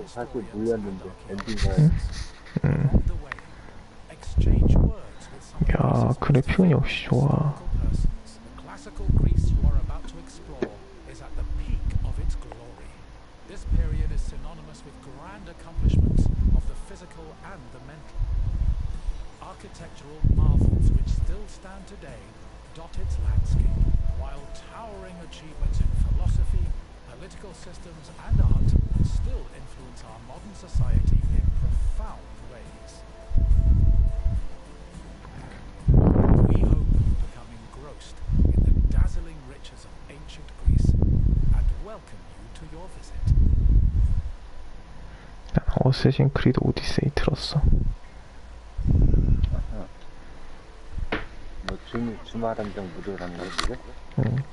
사실 물렸는데 엔딩가. 야, 그래픽은 역시 좋아. This period is synonymous with grand accomplishments of the physical and the mental. Architectural marvels which still stand today dot its landscape, while towering achievements in philosophy, political systems and art still influence our modern society in profound ways. We hope you become engrossed in the dazzling riches of ancient Greece and welcome you to your visit. 난 어쌔신 크리드 오디세이 들었어. 뭐 주말 한정 무료라는 거지? 응.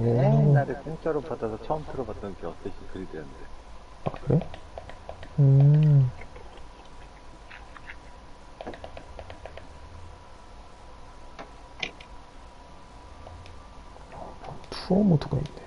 옛날에 공짜로 받아서 처음 들어봤던 게 어쌔신 크리드였는데. 아, 그래? 투어 모드가 있네.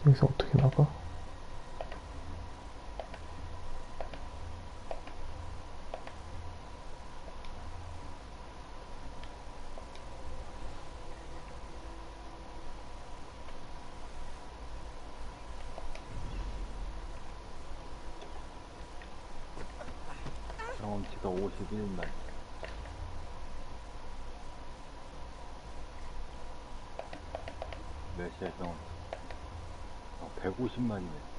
여기서 어떻게 나가? 경험치가 51만. 몇이야 경험치? 150만이네.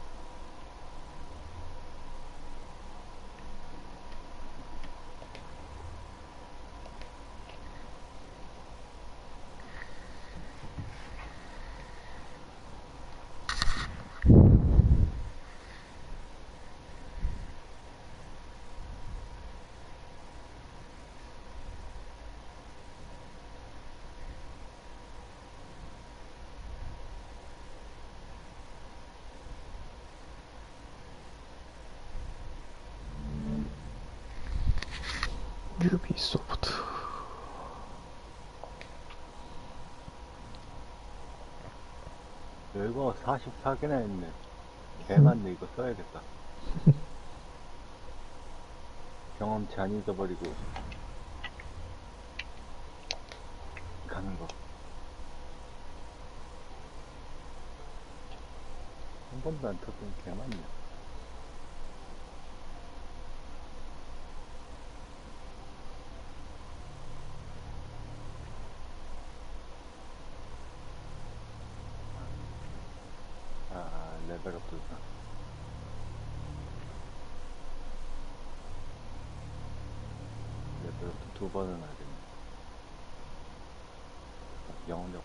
유비소프트. 이거 44개나 했네. 개 많네. 이거 써야겠다. 경험치 안 잊어버리고 가는 거. 한 번도 안 탔던 개 많네. 레벨업 도사. 레벨업 2번은 하겠네. 영혼력 올.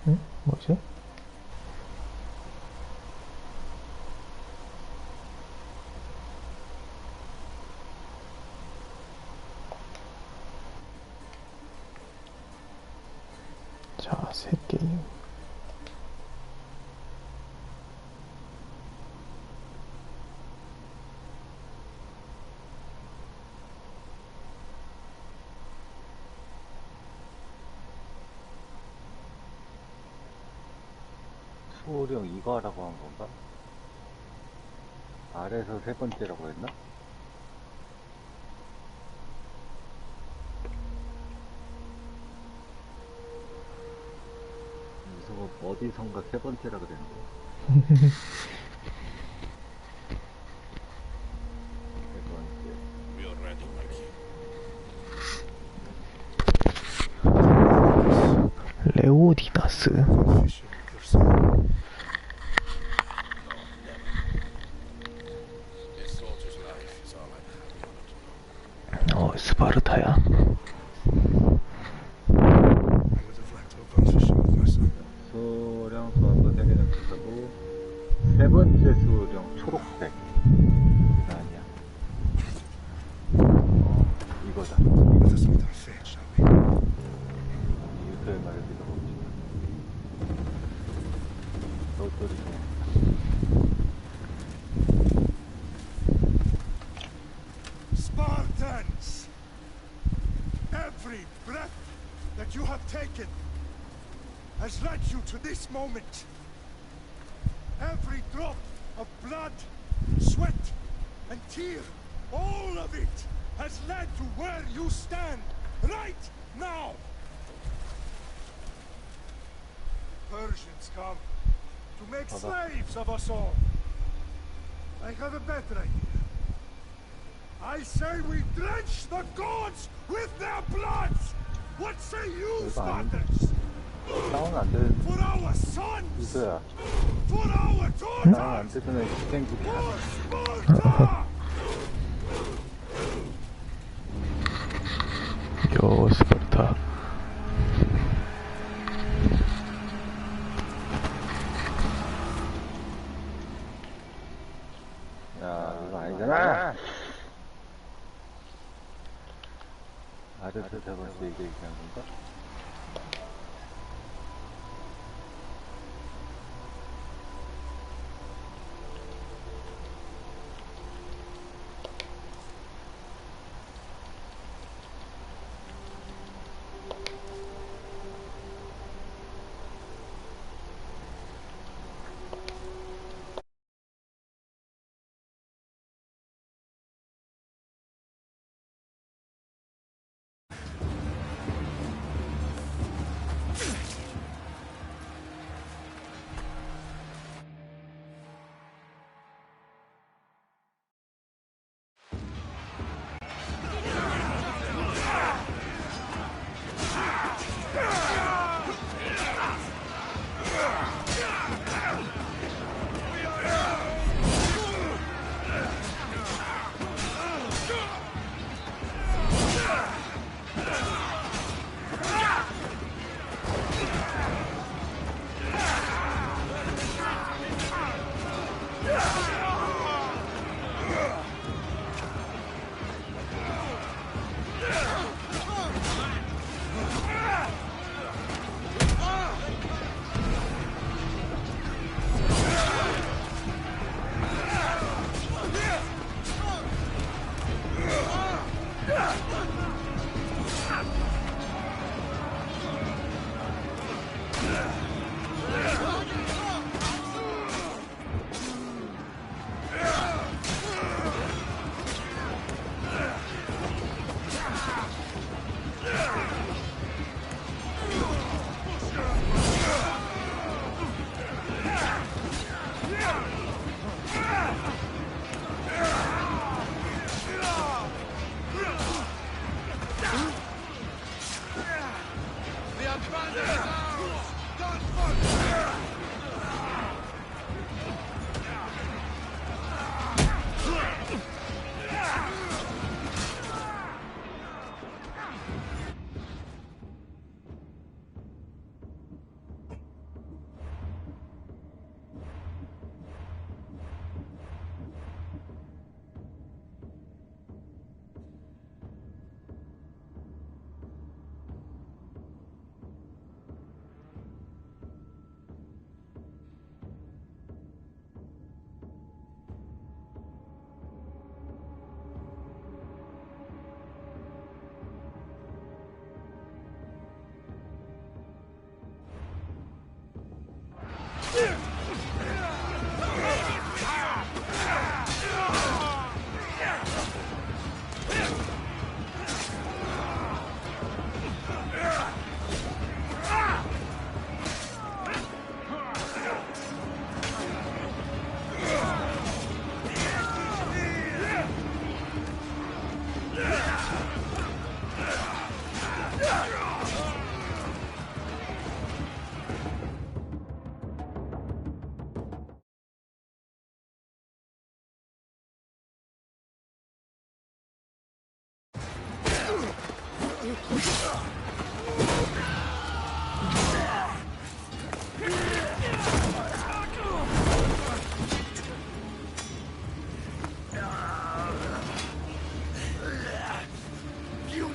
응? 뭐지? 자, 새 게임. 수호령 이거 하라고 한 건가? 아래에서 세 번째라고 했나? 저거 어디선가 세 번째라 그랬는데. 세 번째. 레오디나스. 스파르타야. 수호령 소환도 3개나 붙하고 세 번째 수호령 초록색. 아니야. 이거다. Every breath that you have taken has led you to this moment. Every drop of blood, sweat, and tear, all of it has led to where you stand right now. Persians come to make slaves of us all. I have a better idea. I say we drench the gods with their blood. What say you, Spartans? 싸우면 안 되는 For our sons, 이거야. for our 싸우면 안 daughters, 되면 비행기 타. for Sparta! 요 스파르타. 야, 이거 아니잖아. 아래서 잡았어, 이게 얘기하는 건가?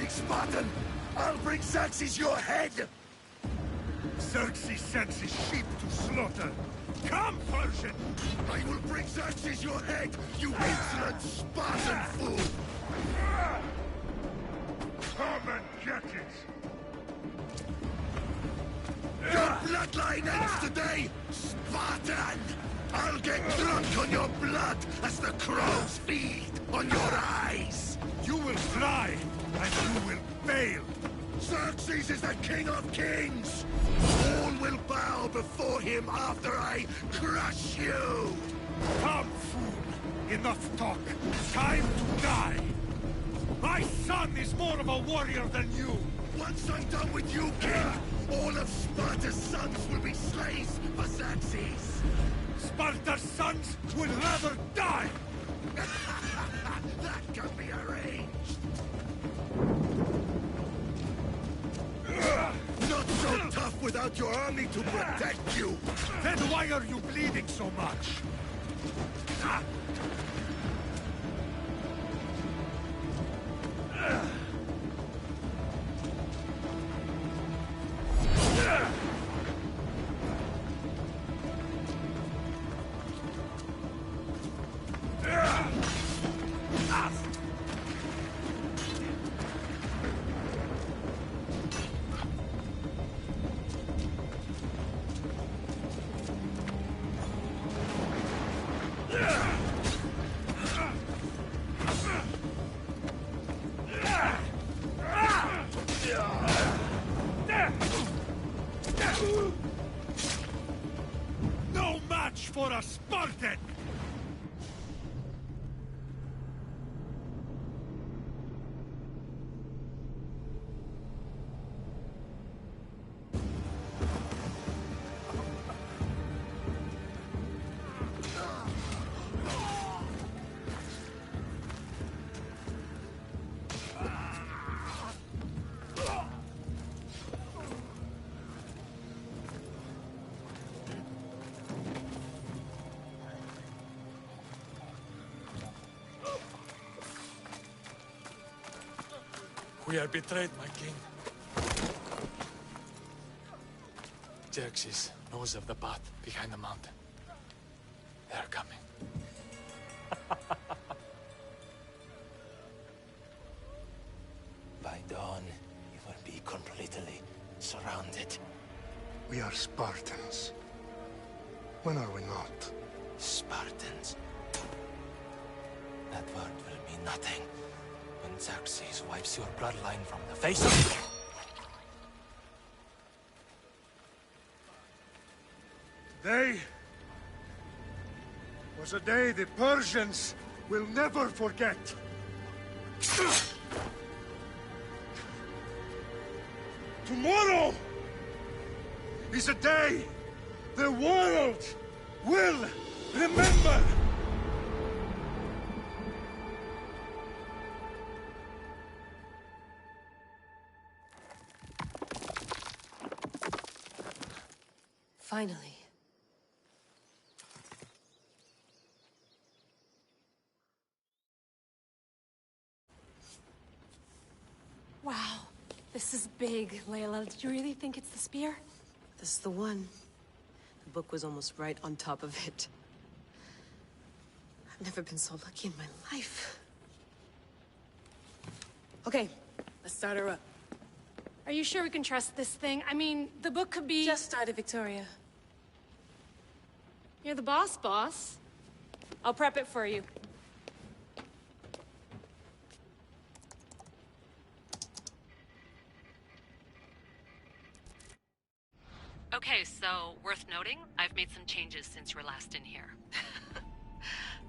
Spartan! I'll bring Xerxes your head! Xerxes sends his sheep to slaughter. Come, Persian! I will bring Xerxes your head, you insolent Spartan fool! Come and get Spartans! Your bloodline ends today, Spartan! I'll get drunk on your blood as the crows feed on your eyes! You will fly, and you will fail! Xerxes is the king of kings! All will bow before him after I crush you! Come, fool! Enough talk! Time to die! My son is more of a warrior than you! Once I'm done with you, king, all of Sparta's sons will be slaves for Xerxes! Sparta's sons will rather die! That can be arranged! Not so tough without your army to protect you! Then why are you bleeding so much? No match for a Spartan! We are betrayed, my king. Xerxes knows of the path behind the mountain. They are coming. By dawn, you will be completely surrounded. We are Spartans. When are we not? Spartans. That word will mean nothing when Xerxes wipes your bloodline from the face of... Day was a day the Persians will never forget. Tomorrow is a day the world will remember. Finally. Wow, this is big, Layla. Did you really think it's the spear? This is the one. The book was almost right on top of it. I've never been so lucky in my life. Okay, let's start her up. Are you sure we can trust this thing? I mean, the book could be... Just started, Victoria. You're the boss. I'll prep it for you. Okay, so worth noting, I've made some changes since you were last in here.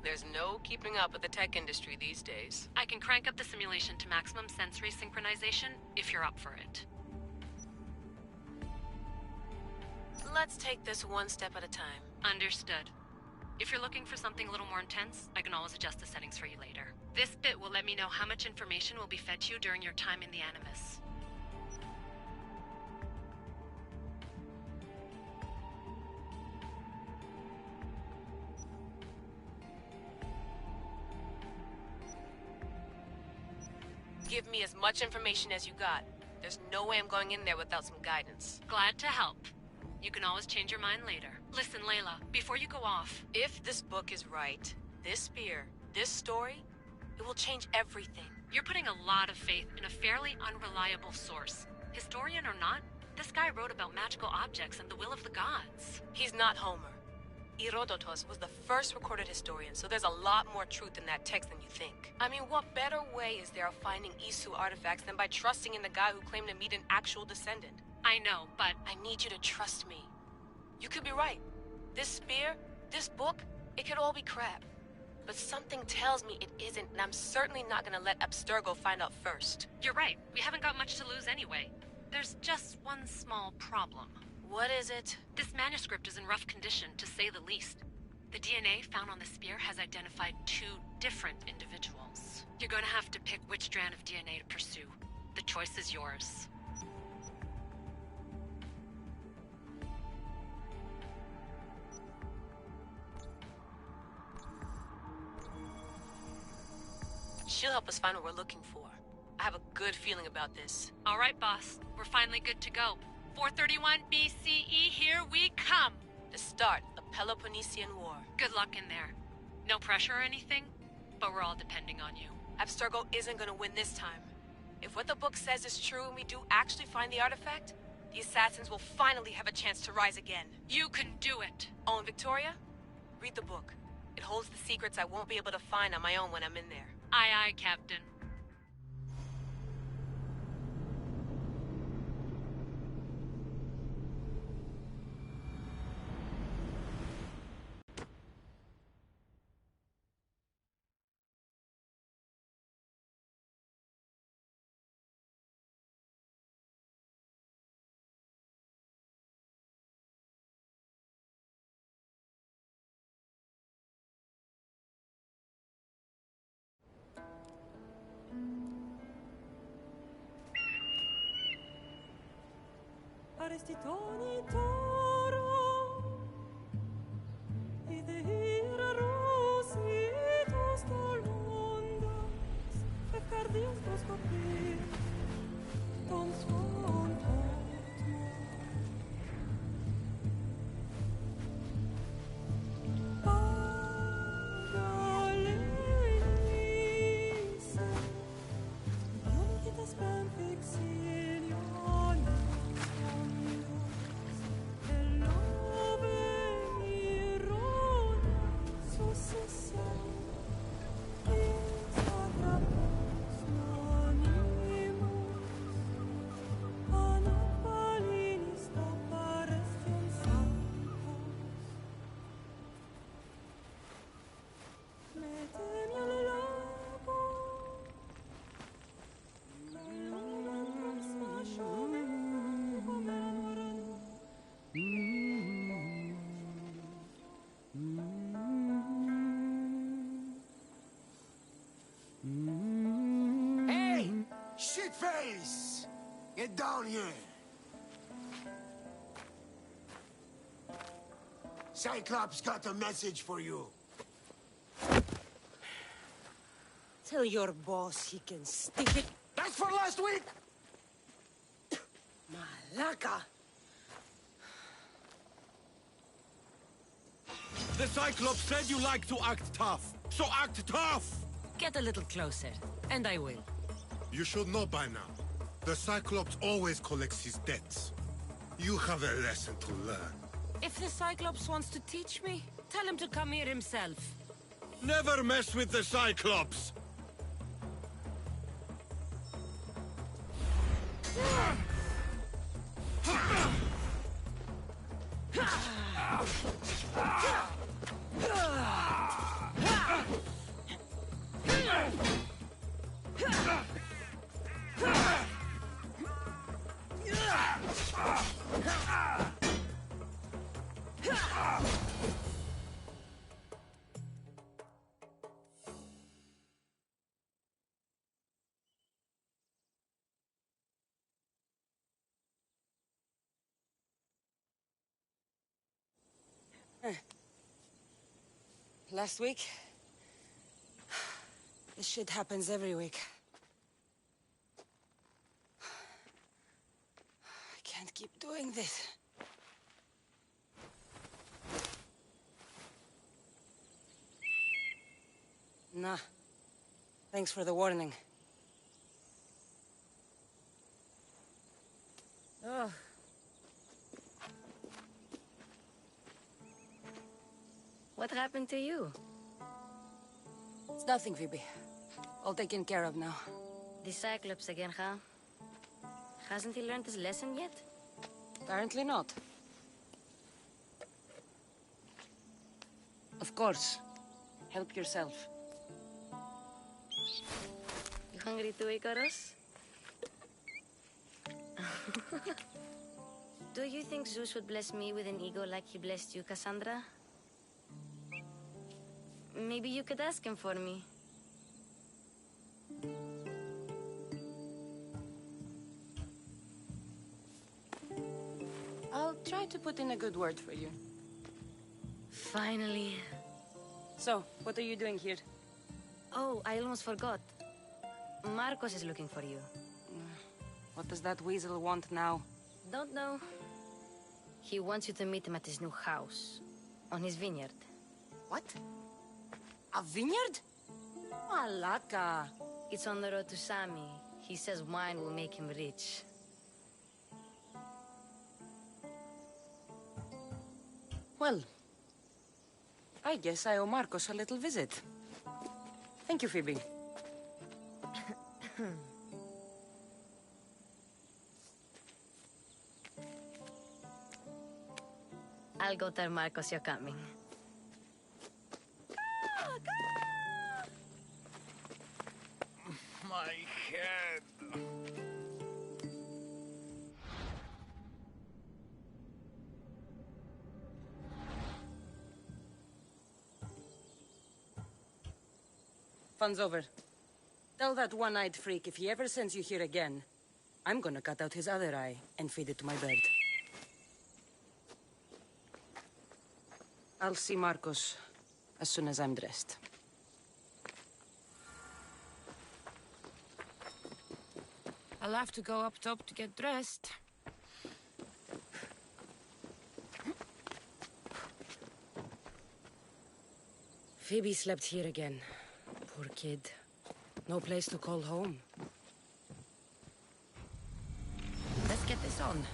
There's no keeping up with the tech industry these days. I can crank up the simulation to maximum sensory synchronization if you're up for it. Let's take this one step at a time. Understood. If you're looking for something a little more intense, I can always adjust the settings for you later. This bit will let me know how much information will be fed to you during your time in the Animus. Give me as much information as you got. There's no way I'm going in there without some guidance. Glad to help. You can always change your mind later. Listen, Layla, before you go off... If this book is right, this spear, this story, it will change everything. You're putting a lot of faith in a fairly unreliable source. Historian or not, this guy wrote about magical objects and the will of the gods. He's not Homer. Herodotus was the first recorded historian, so there's a lot more truth in that text than you think. I mean, what better way is there of finding Isu artifacts than by trusting in the guy who claimed to meet an actual descendant? I know, but I need you to trust me. You could be right. This spear, this book, it could all be crap. But something tells me it isn't, and I'm certainly not gonna let Abstergo find out first. you're right. We haven't got much to lose anyway. There's just one small problem. What is it? This manuscript is in rough condition, to say the least. The DNA found on the spear has identified 2 different individuals. You're gonna have to pick which strand of DNA to pursue. The choice is yours. She'll help us find what we're looking for. I have a good feeling about this. All right, boss. We're finally good to go. 431 BCE, here we come! The start of Peloponnesian War. Good luck in there. No pressure or anything, but we're all depending on you. Abstergo isn't gonna win this time. If what the book says is true and we do actually find the artifact, the assassins will finally have a chance to rise again. You can do it! Oh, and Victoria? Read the book. It holds the secrets I won't be able to find on my own when I'm in there. Aye, aye, Captain. Arestitoni toro, ide ira rositos dolondas, fecardis proscopir, ton son Shitface! Get down here! Cyclops got a message for you. Tell your boss he can stick it. That's for last week! Malaka! The Cyclops said you like to act tough, so act tough! Get a little closer, and I will. You should know by now. The Cyclops always collects his debts. You have a lesson to learn. If the Cyclops wants to teach me, tell him to come here himself. Never mess with the Cyclops! Last week? This shit happens every week. I can't keep doing this. Nah. Thanks for the warning. What happened to you? It's nothing, Phoebe. All taken care of now. The Cyclops again, huh? Hasn't he learned his lesson yet? Apparently not. Of course. Help yourself. You hungry too, Icarus? Do you think Zeus would bless me with an ego like he blessed you, Cassandra? Maybe you could ask him for me. I'll try to put in a good word for you. Finally. So, what are you doing here? Oh, I almost forgot. Marcos is looking for you. What does that weasel want now? Don't know. He wants you to meet him at his new house. On his vineyard. What? A vineyard? Malaka. It's on the road to Sami. He says wine will make him rich. Well, I guess I owe Marcos a little visit. Thank you, Phoebe. I'll go tell Marcos you're coming. My head. Fun's over. Tell that one-eyed freak if he ever sends you here again, I'm gonna cut out his other eye and feed it to my bird. I'll see Marcos as soon as I'm dressed. I'll have to go up top to get dressed. Phoebe slept here again. Poor kid. No place to call home. Let's get this on.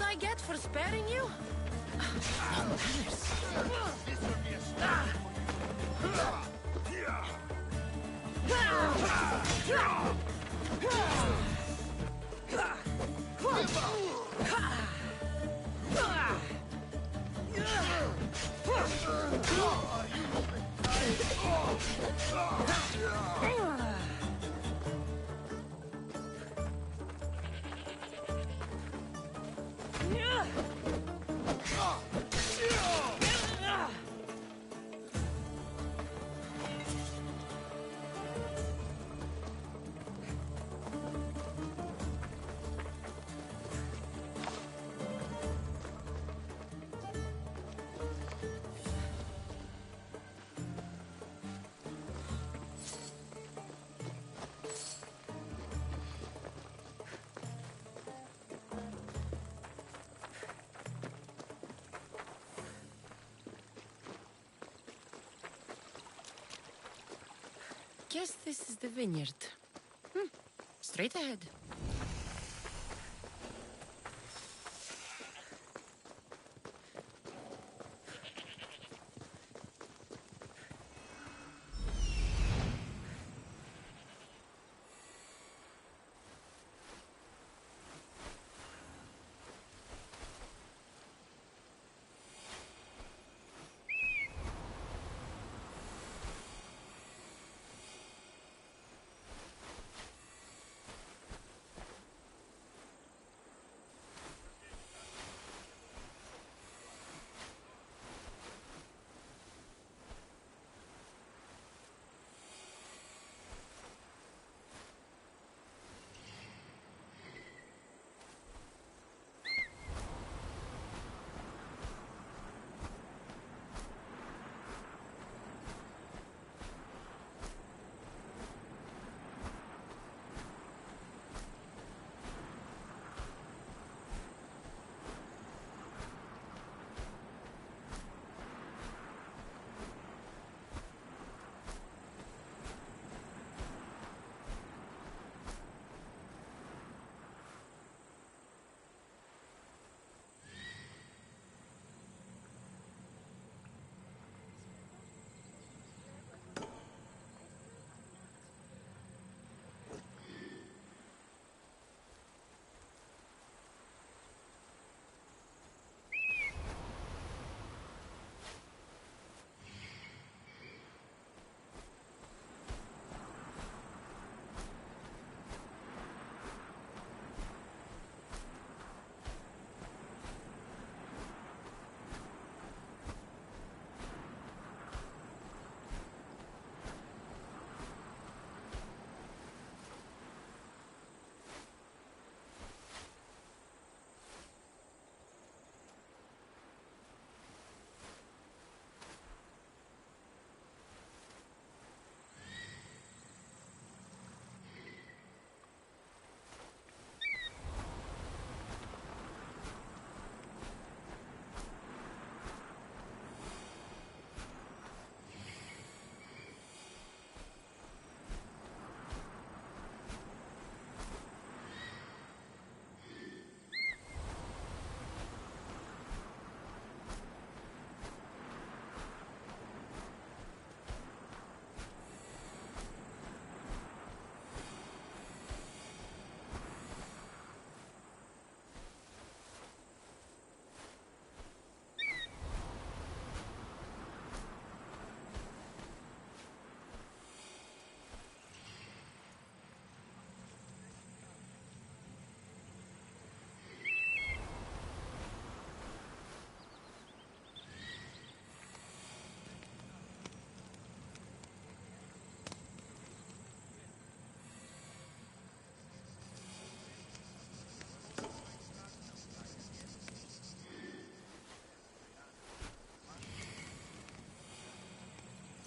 I get for sparing you? Guess this is the vineyard. Straight ahead.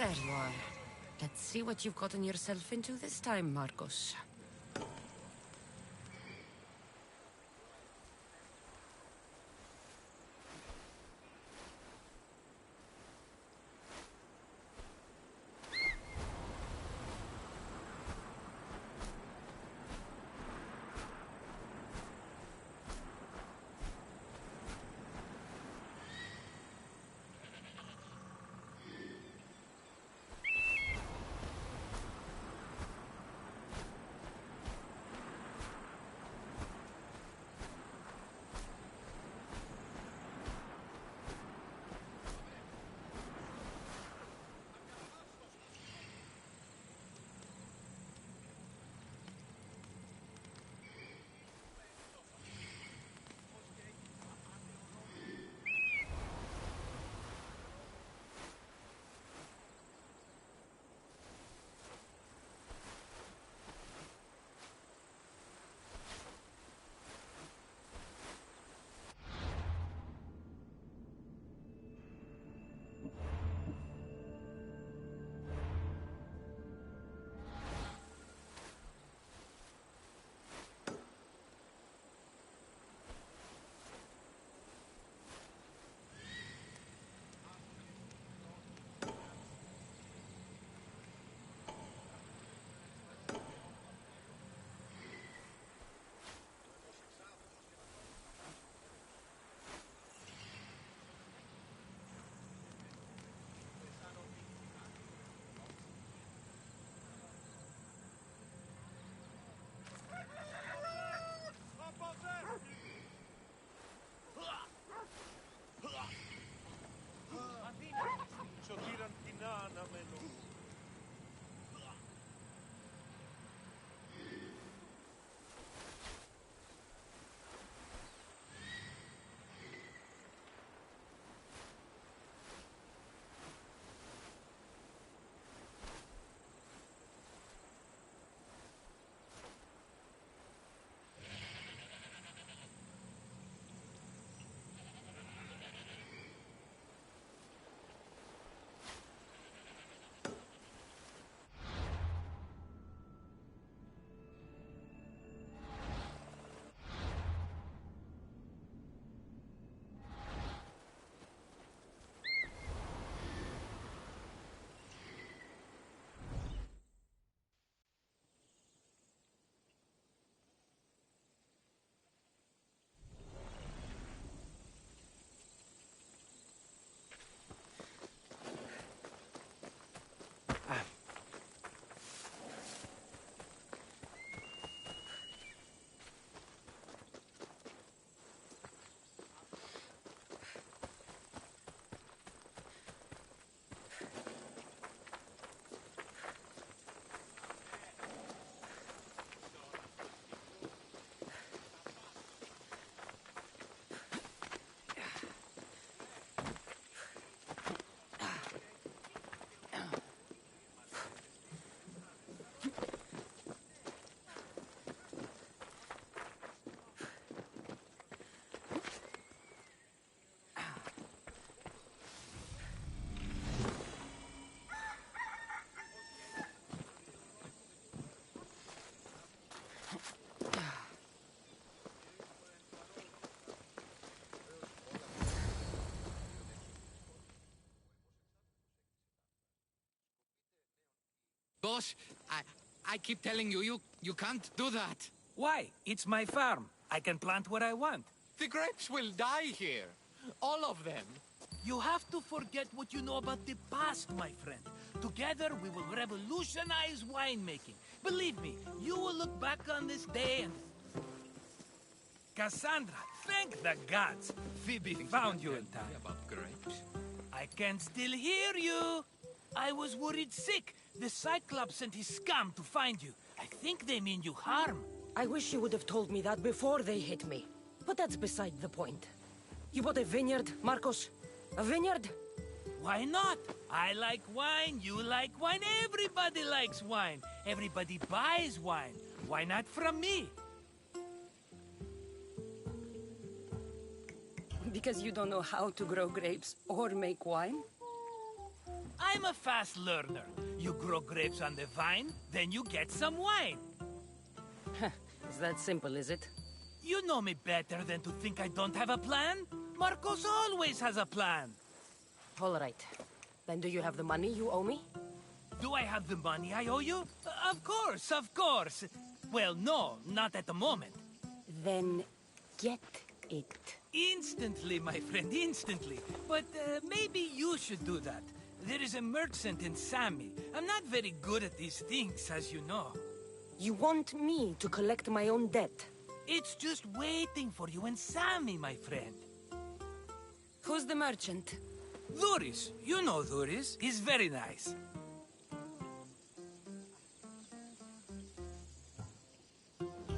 There you are. Let's see what you've gotten yourself into this time, Marcos. Boss, I keep telling you, you can't do that. Why? It's my farm. I can plant what I want. The grapes will die here. All of them. You have to forget what you know about the past, my friend. Together, we will revolutionize winemaking. Believe me, you will look back on this day and... Cassandra, thank the gods. Phoebe found you in time. About grapes? I can still hear you. I was worried sick. The Cyclops sent his scum to find you. I think they mean you harm. I wish you would have told me that before they hit me. But that's beside the point. You bought a vineyard, Marcos? A vineyard? Why not? I like wine, you like wine, everybody likes wine. Everybody buys wine. Why not from me? Because you don't know how to grow grapes or make wine? I'm a fast learner. You grow grapes on the vine, then you get some wine. It's that simple, is it? You know me better than to think I don't have a plan. Marcos always has a plan. All right. Then do you have the money you owe me? Do I have the money I owe you? Of course, of course. Well, no, not at the moment. Then get it. Instantly, my friend, instantly. But maybe you should do that. There is a merchant in Sami. I'm not very good at these things, as you know. You want me to collect my own debt? It's just waiting for you in Sami, my friend. Who's the merchant? Duris. You know Duris. He's very nice.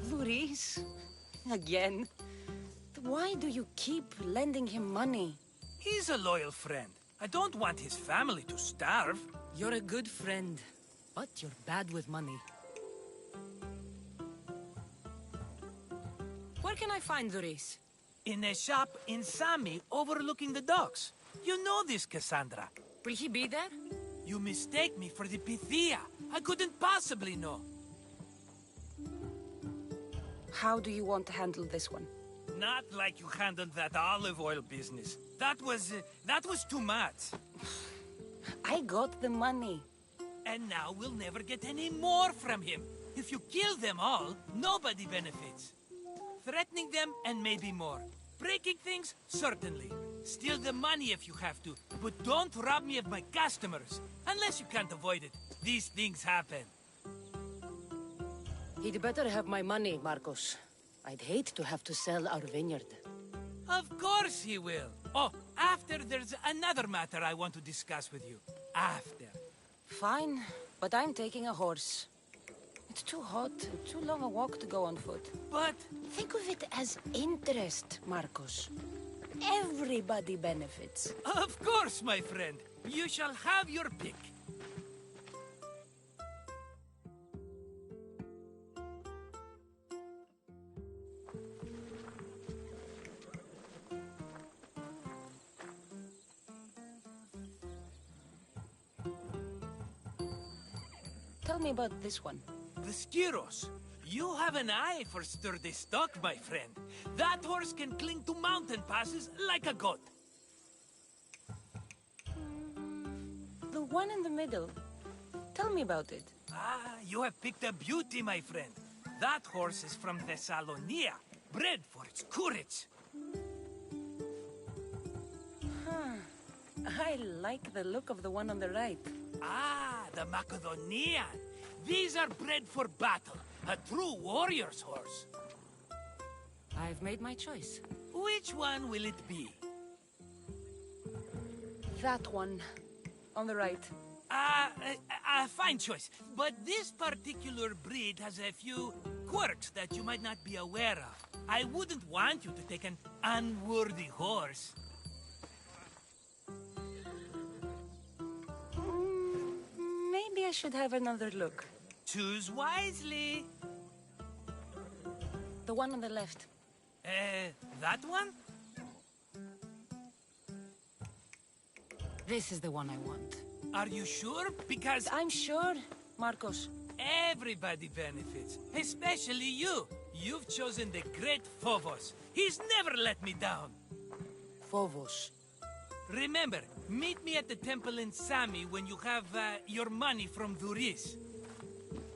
Duris? Again? Why do you keep lending him money? He's a loyal friend. I don't want his family to starve. You're a good friend, but you're bad with money. Where can I find Duris? In a shop in Sami overlooking the docks. You know this, Cassandra. Will he be there? You mistake me for the Pythia. I couldn't possibly know. How do you want to handle this one? Not like you handled that olive oil business. That was too much. I got the money. And now we'll never get any more from him. If you kill them all, nobody benefits. Threatening them, and maybe more. Breaking things, certainly. Steal the money if you have to, but don't rob me of my customers. Unless you can't avoid it. These things happen. He'd better have my money, Marcos. I'd hate to have to sell our vineyard. Of course he will. Oh, after there's another matter I want to discuss with you. After. Fine, but I'm taking a horse. It's too hot and too long a walk to go on foot. But... think of it as interest, Marcos. Everybody benefits. Of course, my friend. You shall have your pick. Tell me about this one. The Skiros. You have an eye for sturdy stock, my friend. That horse can cling to mountain passes like a goat. The one in the middle. Tell me about it. Ah, you have picked a beauty, my friend. That horse is from Thessalonia, bred for its courage. I like the look of the one on the right. Ah, the Macedonian. These are bred for battle. A true warrior's horse. I've made my choice. Which one will it be? That one. On the right. A fine choice. But this particular breed has a few quirks that you might not be aware of. I wouldn't want you to take an unworthy horse. Maybe I should have another look. Choose wisely. The one on the left. That one? This is the one I want. Are you sure? Because... I'm sure, Marcos. everybody benefits. Especially you. You've chosen the great Phobos. He's never let me down. Phobos. Remember, meet me at the temple in Sami when you have your money from Duris.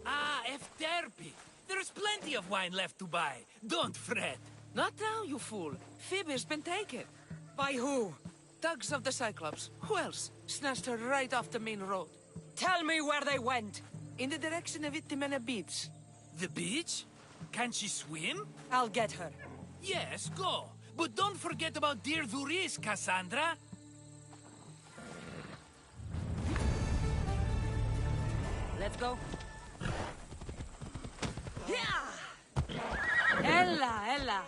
Ah, Efterpi. There's plenty of wine left to buy. Don't fret. Not now, you fool. Phoebe's been taken. By who? Thugs of the Cyclops. Who else? Snatched her right off the main road. Tell me where they went. In the direction of Itimena Beach. The beach? Can she swim? I'll get her. Yes, go. But don't forget about dear Duris, Cassandra. Let's go. Yeah! Ella, Ella.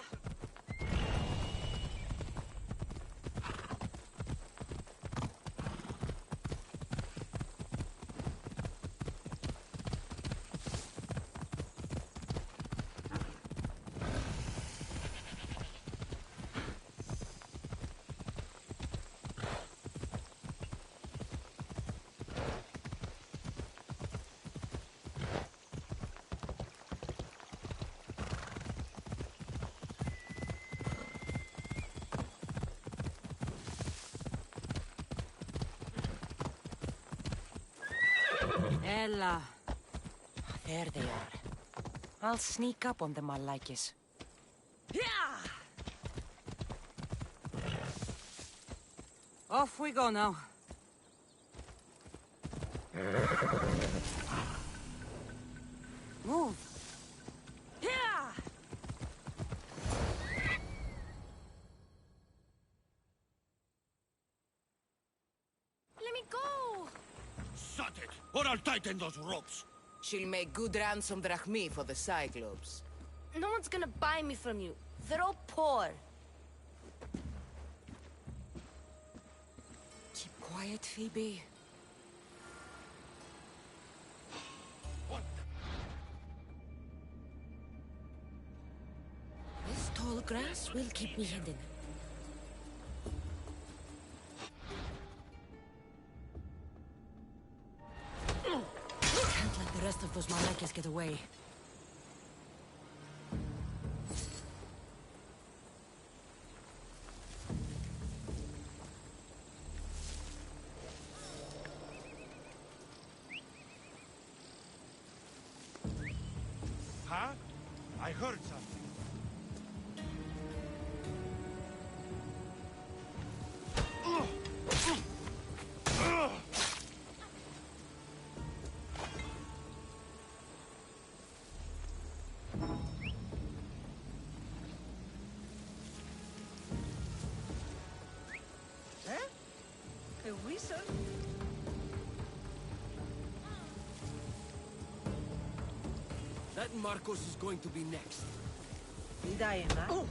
Ella. There they are. I'll sneak up on them, Malakis. Yeah! Off we go now. Move. Yeah! Let me go! Shut it, or I'll tighten those ropes. She'll make good ransom drachmi for the Cyclops. No one's gonna buy me from you. They're all poor. Keep quiet, Phoebe. This tall grass will keep me hidden. Can't let the rest of those Malakas get away. Huh? I heard something. A wizard? That Marcos is going to be next. Diana.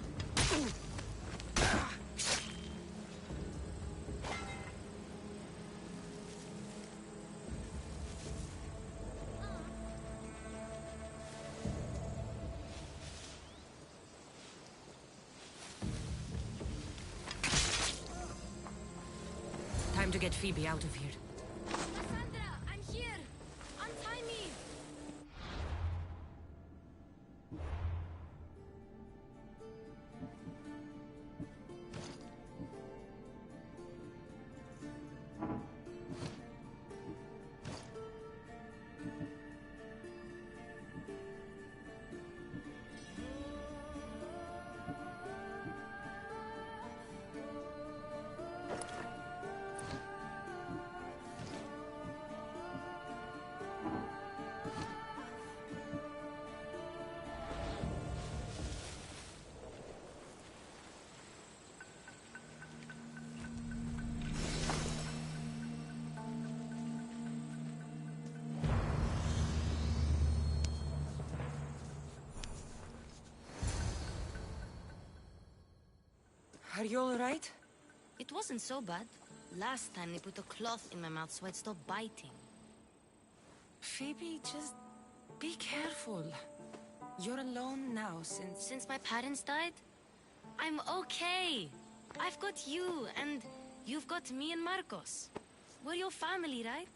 Time to get Phoebe out of here. Cassandra, I'm here! Untie me! Are you all right? It wasn't so bad. Last time they put a cloth in my mouth so I'd stop biting. Phoebe, just be careful. You're alone now since... Since my parents died? I'm okay. I've got you, and you've got me and Marcos. We're your family, right?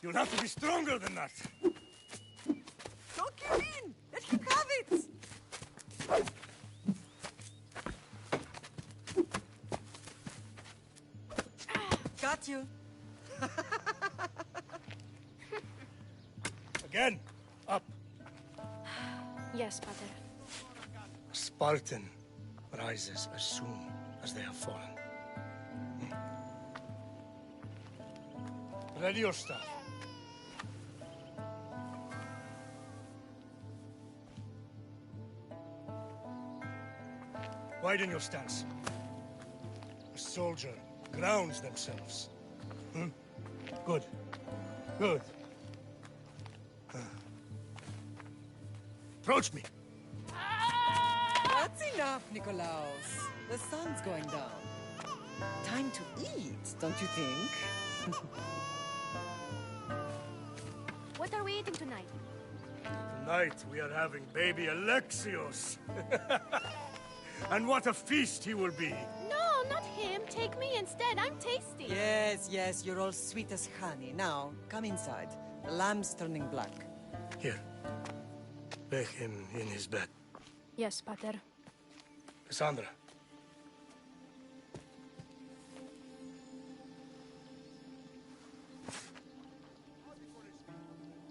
You'll have to be stronger than that. Don't give in! Let him have it! Got you. Again, up. Yes, Pater. A Spartan rises as soon as they have fallen. Ready your staff. Widen your stance. A soldier grounds themselves. Good. Good. Approach me. That's enough, Nikolaos. The sun's going down. Time to eat, don't you think? What are we eating tonight? Tonight we are having baby Alexios. And what a feast he will be. No, not him. Take me instead. I'm tasty. Yes, yes, you're all sweet as honey. Now, come inside. The lamb's turning black. Here. Lay him in his bed. Yes, Pater. Cassandra.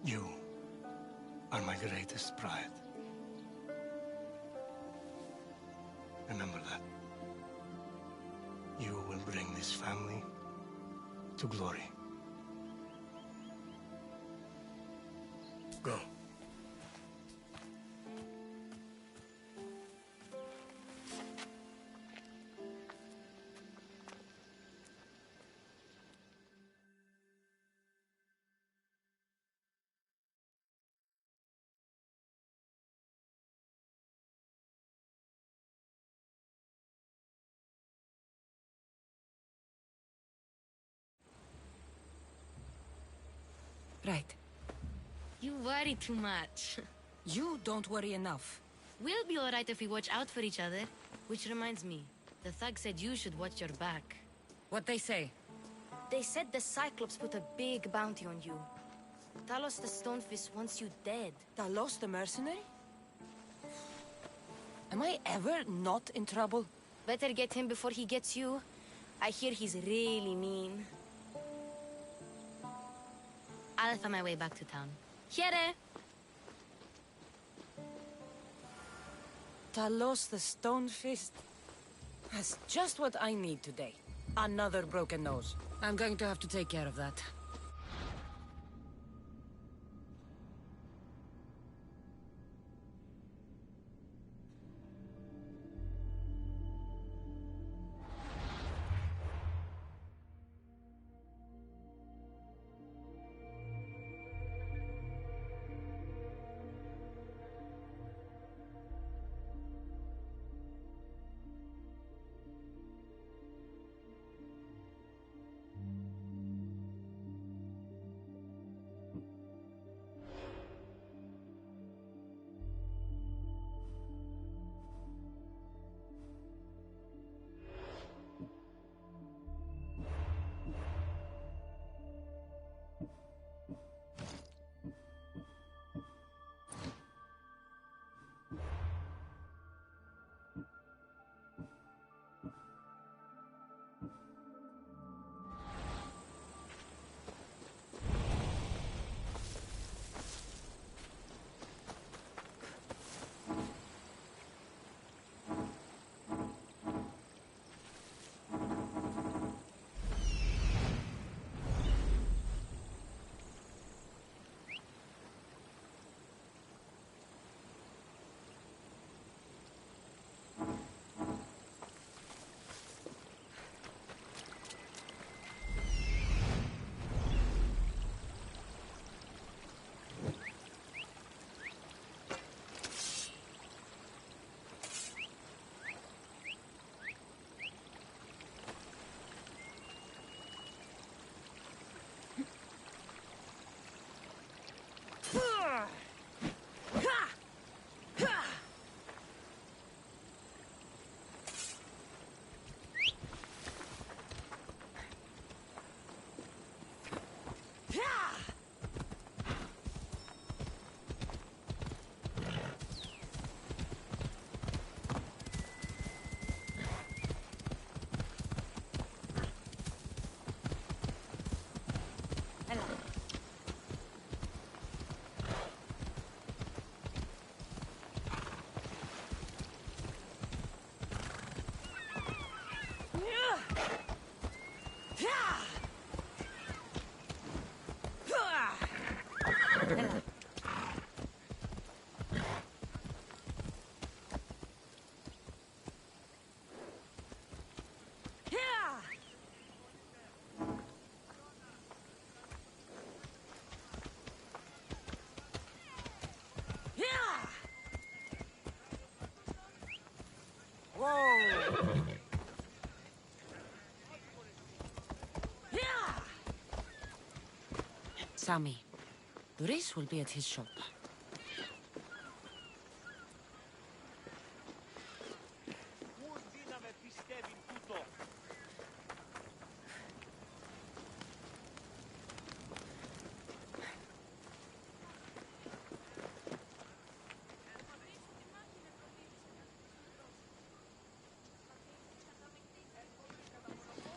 You are my greatest pride. Remember that. You will bring this family to glory. Go. Right. You worry too much. You don't worry enough. We'll be alright if we watch out for each other. Which reminds me, the thug said you should watch your back. What they say? They said the Cyclops put a big bounty on you. Talos the Stonefist wants you dead. Talos the mercenary? Am I ever not in trouble? Better get him before he gets you. I hear he's really mean. I'll find my way back to town. Here! Talos the Stonefist has just what I need today. Another broken nose. I'm going to have to take care of that. Sammy, Luis will be at his shop.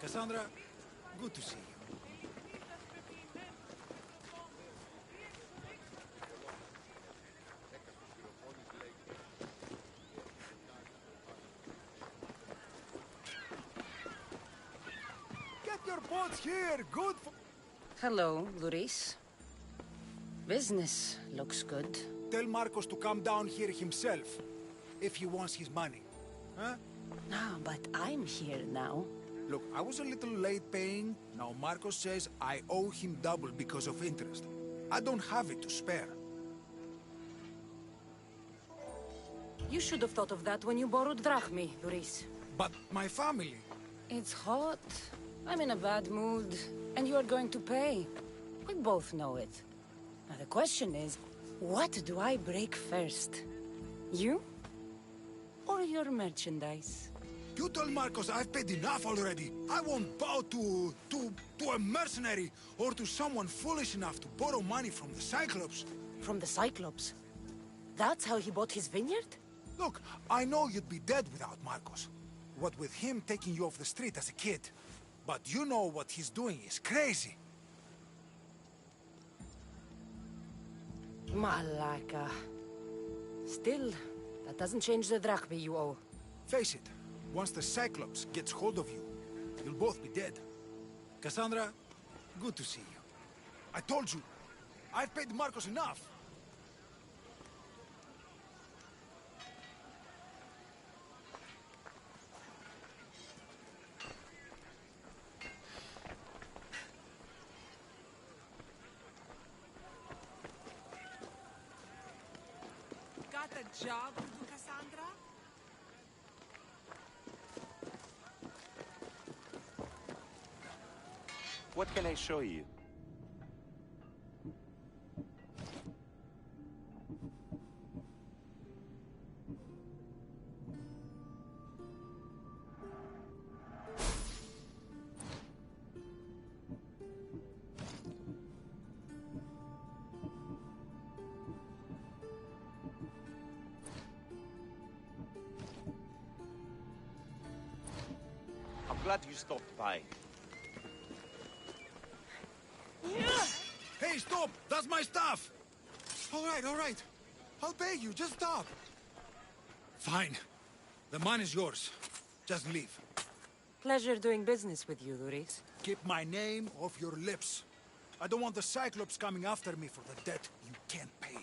Cassandra, good to see you. Get your boats here, good for... Hello, Luis. Business looks good. Tell Marcos to come down here himself, if he wants his money. Huh? Ah, but I'm here now. Look, I was a little late paying. Now Marcos says I owe him double because of interest. I don't have it to spare. You should have thought of that when you borrowed drachmi, Luis. But my family... It's hot. I'm in a bad mood. And you are going to pay. We both know it. Now the question is, what do I break first? You? Or your merchandise? You tell Marcos I've paid enough already. I won't bow to a mercenary or to someone foolish enough to borrow money from the Cyclops. From the Cyclops? That's how he bought his vineyard? Look, I know you'd be dead without Marcos. What with him taking you off the street as a kid. But you know what he's doing is crazy. Malaka. Still, that doesn't change the drachmi you owe. Face it, once the Cyclops gets hold of you, you'll both be dead. Cassandra, good to see you. I told you, I've paid Marcos enough. Got a job to do, Cassandra? What can I show you? I'm glad you stopped by. Hey, stop! That's my stuff! All right. I'll pay you, just stop. Fine. The money's yours. Just leave. Pleasure doing business with you, Luis. Keep my name off your lips. I don't want the Cyclops coming after me for the debt you can't pay.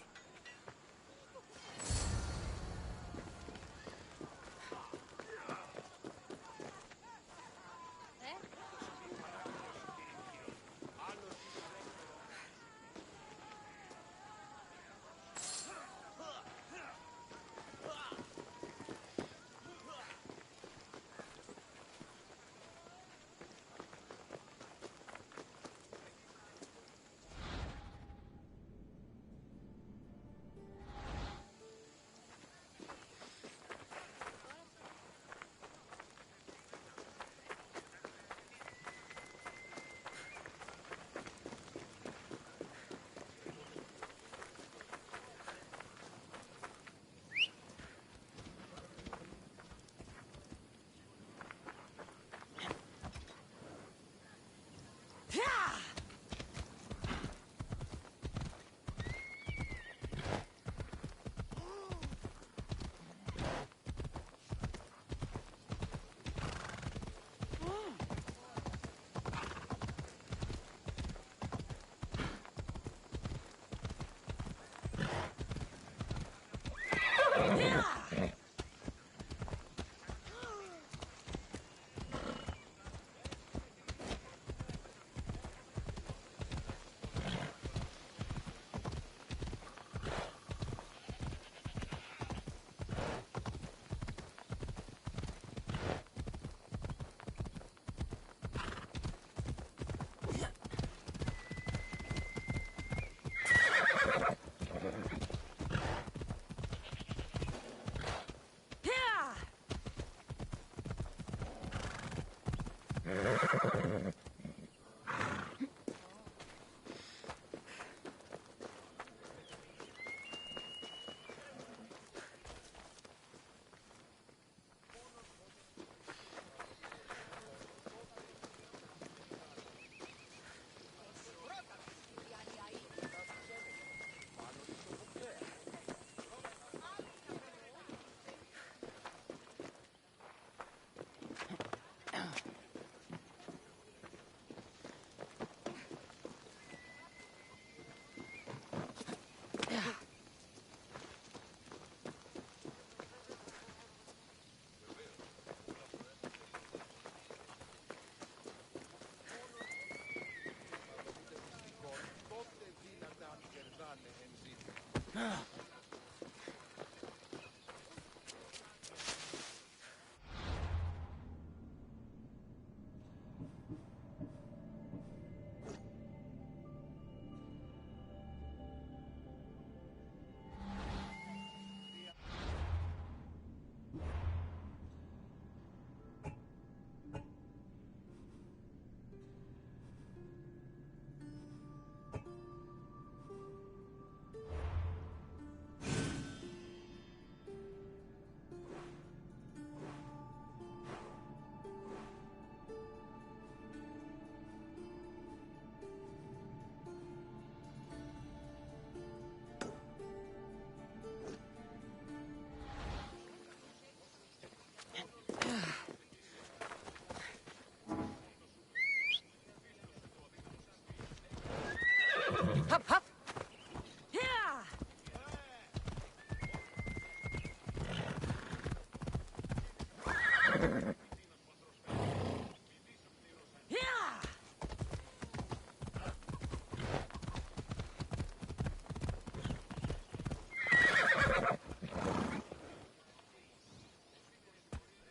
Hop, hop! Yeah! Yeah!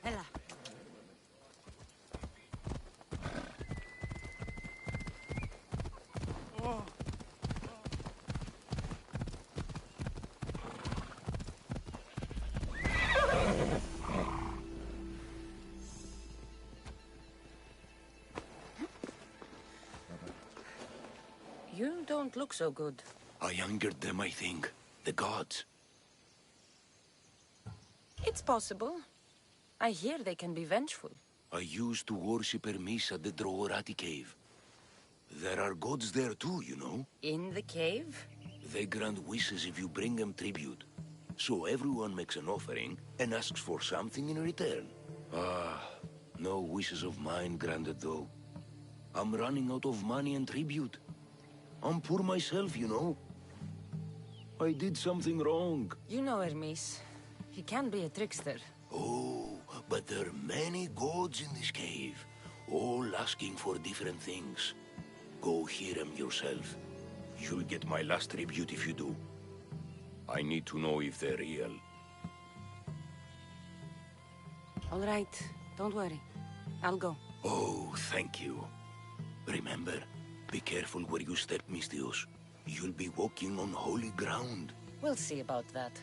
Ella. You don't look so good. I angered them, I think. The gods. It's possible. I hear they can be vengeful. I used to worship Hermes at the Droorati cave. There are gods there too, you know. In the cave? They grant wishes if you bring them tribute. So everyone makes an offering and asks for something in return. Ah, no wishes of mine granted though. I'm running out of money and tribute. I'm poor myself, you know. I did something wrong. You know Hermes. He can be a trickster. Oh, but there are many gods in this cave, all asking for different things. Go hear them yourself. You'll get my last tribute if you do. I need to know if they're real. All right. Don't worry. I'll go. Oh, thank you. Remember, be careful where you step, Mistios. You'll be walking on holy ground. We'll see about that.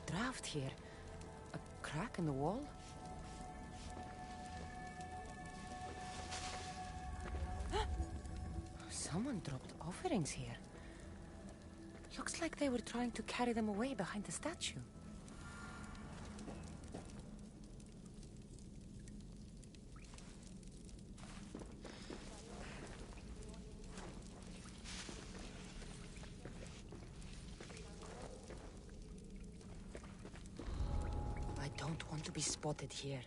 Draft here. A crack in the wall? Someone dropped offerings here. Looks like they were trying to carry them away behind the statue. I don't want to be spotted here.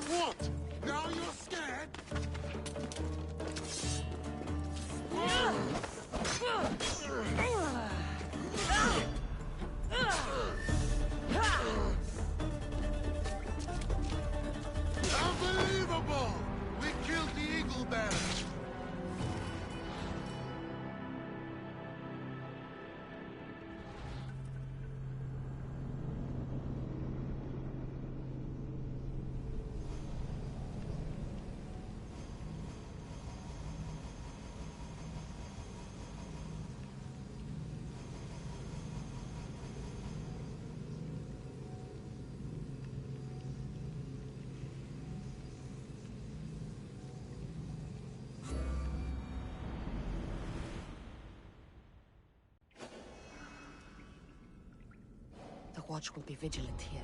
What? Now you're scared? Unbelievable! We killed the Eagle Bearer! The watch will be vigilant here.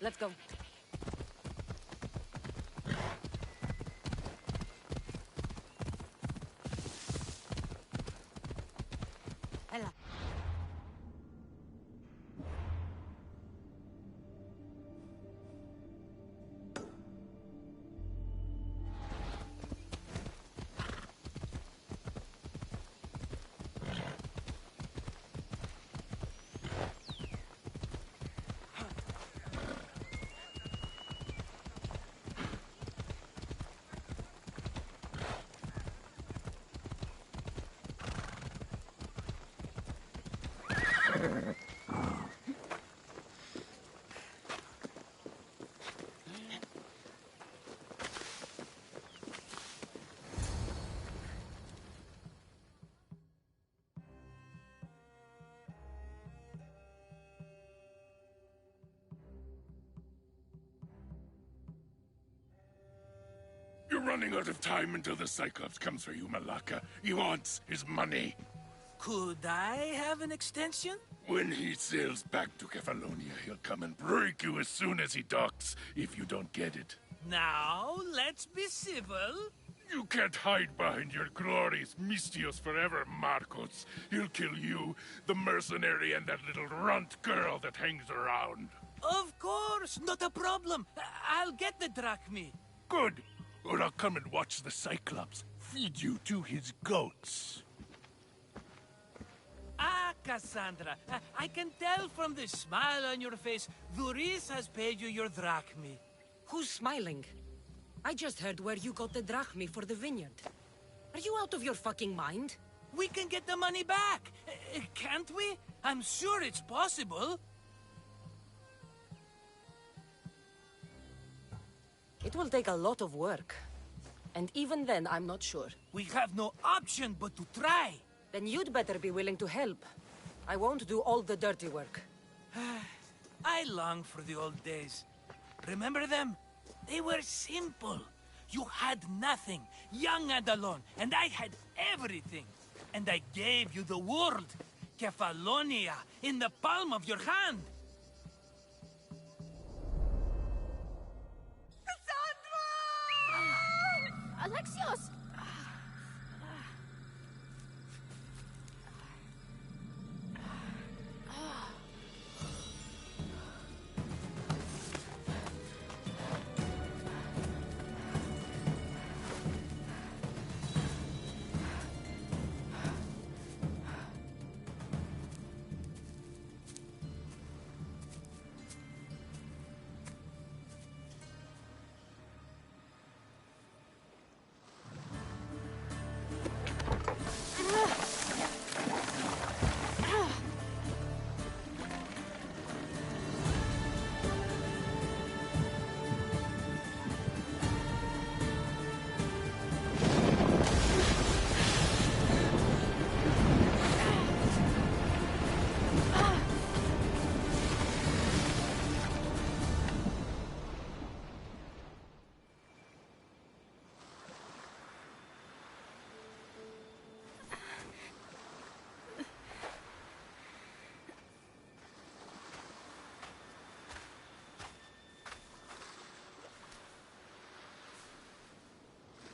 Let's go. Ella. You're running out of time until the Cyclops comes for you, Malaka. He wants his money. Could I have an extension? When he sails back to Kefalonia, he'll come and break you as soon as he docks, if you don't get it. Now, let's be civil. You can't hide behind your glorious Mistios forever, Marcos. He'll kill you, the mercenary, and that little runt girl that hangs around. Of course, not a problem. I'll get the drachmi. Good. Or I'll come and watch the Cyclops feed you to his goats. Ah, Cassandra, I can tell from the smile on your face, Duris has paid you your drachmi. Who's smiling? I just heard where you got the drachmi for the vineyard. Are you out of your fucking mind? We can get the money back, can't we? I'm sure it's possible. It will take a lot of work. And even then, I'm not sure. We have no option but to try. Then you'd better be willing to help. I won't do all the dirty work. I long for the old days. Remember them? They were simple. You had nothing, young and alone, and I had everything. And I gave you the world, Kefalonia, in the palm of your hand. Alexios!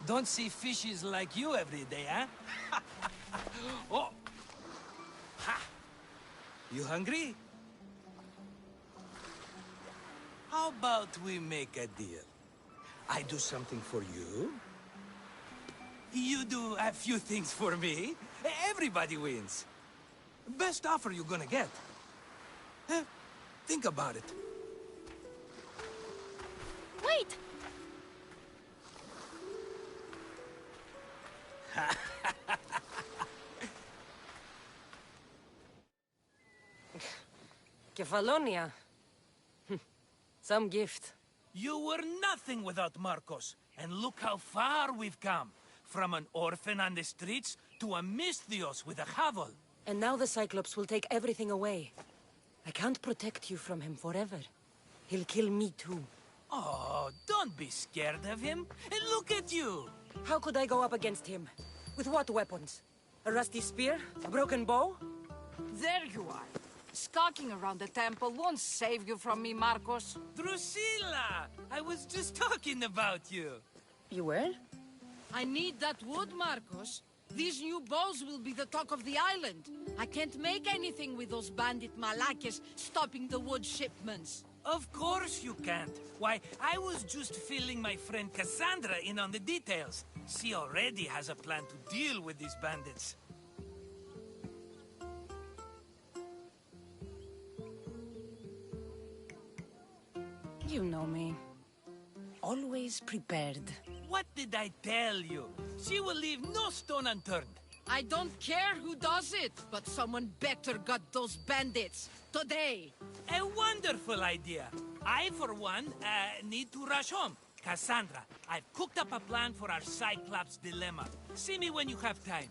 Don't see fishes like you every day, huh? Oh! Ha! You hungry? How about we make a deal? I do something for you. You do a few things for me. Everybody wins. Best offer you're gonna get. Think about it. Wait! Kefalonia. Some gift. You were nothing without Marcos, and look how far we've come. From an orphan on the streets to a Misthios with a hovel. And now the Cyclops will take everything away. I can't protect you from him forever. He'll kill me too. Oh, don't be scared of him. And look at you. How could I go up against him? With what weapons? A rusty spear? A broken bow? There you are. Skulking around the temple won't save you from me, Marcos. Drusilla! I was just talking about you. You were? I need that wood, Marcos. These new bows will be the talk of the island. I can't make anything with those bandit malakes stopping the wood shipments. Of course you can't. Why, I was just filling my friend Cassandra in on the details. She already has a plan to deal with these bandits. You know me. Always prepared. What did I tell you? She will leave no stone unturned. I don't care who does it, but someone better got those bandits. Today. A wonderful idea. I, for one, need to rush home. Cassandra, I've cooked up a plan for our Cyclops dilemma. See me when you have time.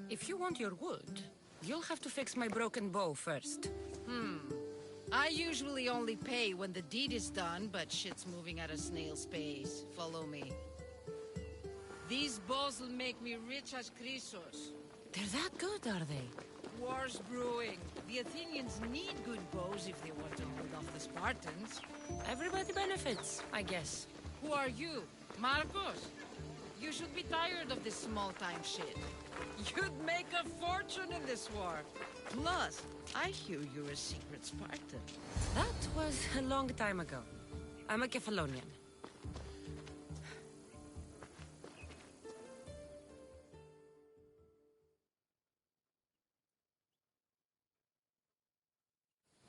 If you want your wood, you'll have to fix my broken bow first. I usually only pay when the deed is done, but shit's moving at a snail's pace. Follow me. These bows will make me rich as Chrysos. They're that good, are they? War's brewing. The Athenians need good bows if they want to hold off the Spartans. Everybody benefits, I guess. Who are you? Marcos? You should be tired of this small-time shit. You'd make a fortune in this war. Plus, I hear you're a secret Spartan. That was a long time ago. I'm a Kephalonian.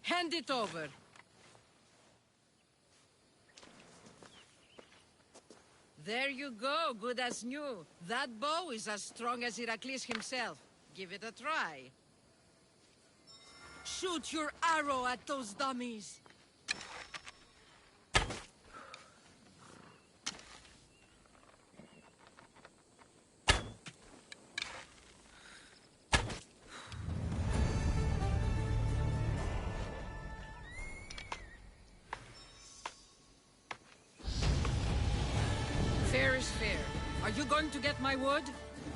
Hand it over. There you go, good as new. That bow is as strong as Heracles himself. Give it a try. Shoot your arrow at those dummies. Fair is fair. Are you going to get my wood?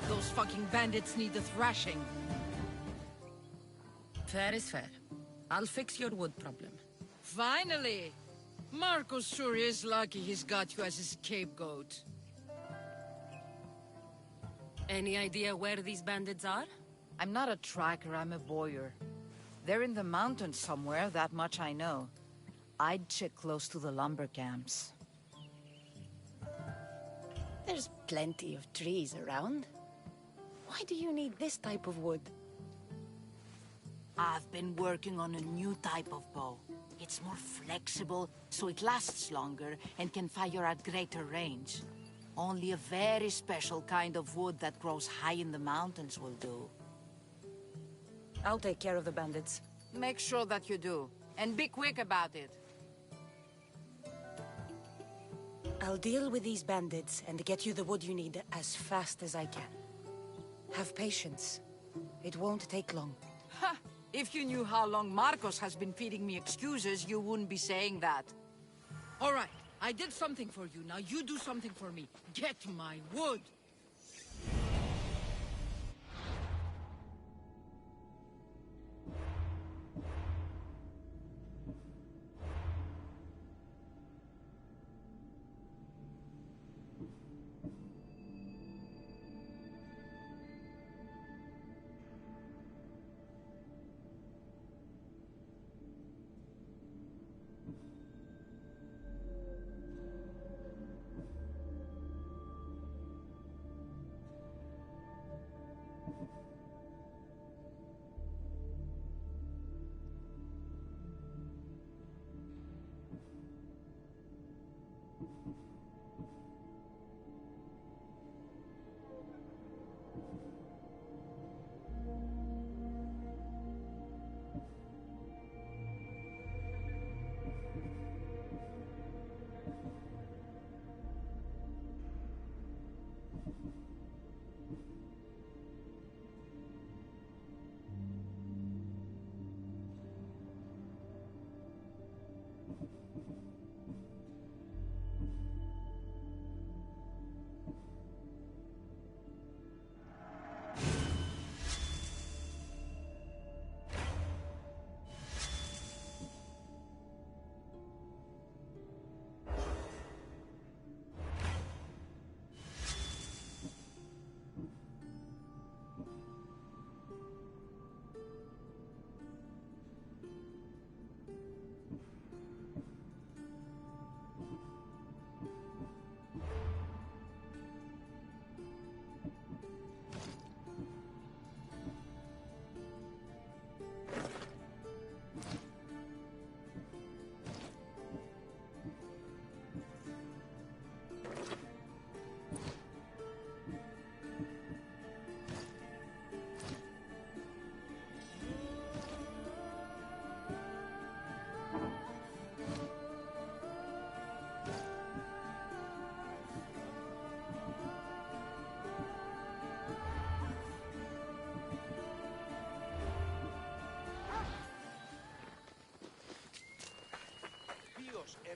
Those fucking bandits need a thrashing. Fair is fair. I'll fix your wood problem. Finally! Marcos sure is lucky he's got you as his scapegoat. Any idea where these bandits are? I'm not a tracker, I'm a boyer. They're in the mountains somewhere, that much I know. I'd check close to the lumber camps. There's plenty of trees around. Why do you need this type of wood? I've been working on a new type of bow. It's more flexible, so it lasts longer and can fire at greater range. Only a very special kind of wood that grows high in the mountains will do. I'll take care of the bandits. Make sure that you do, and be quick about it. I'll deal with these bandits and get you the wood you need as fast as I can. Have patience. It won't take long. Ha! If you knew how long Marcos has been feeding me excuses, you wouldn't be saying that. All right, I did something for you. Now you do something for me. Get my wood.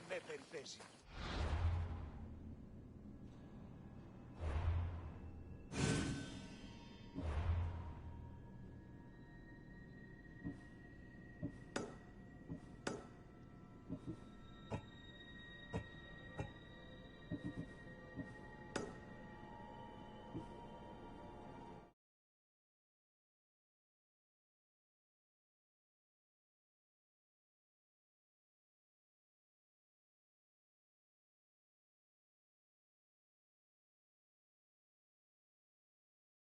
με περιπέζει.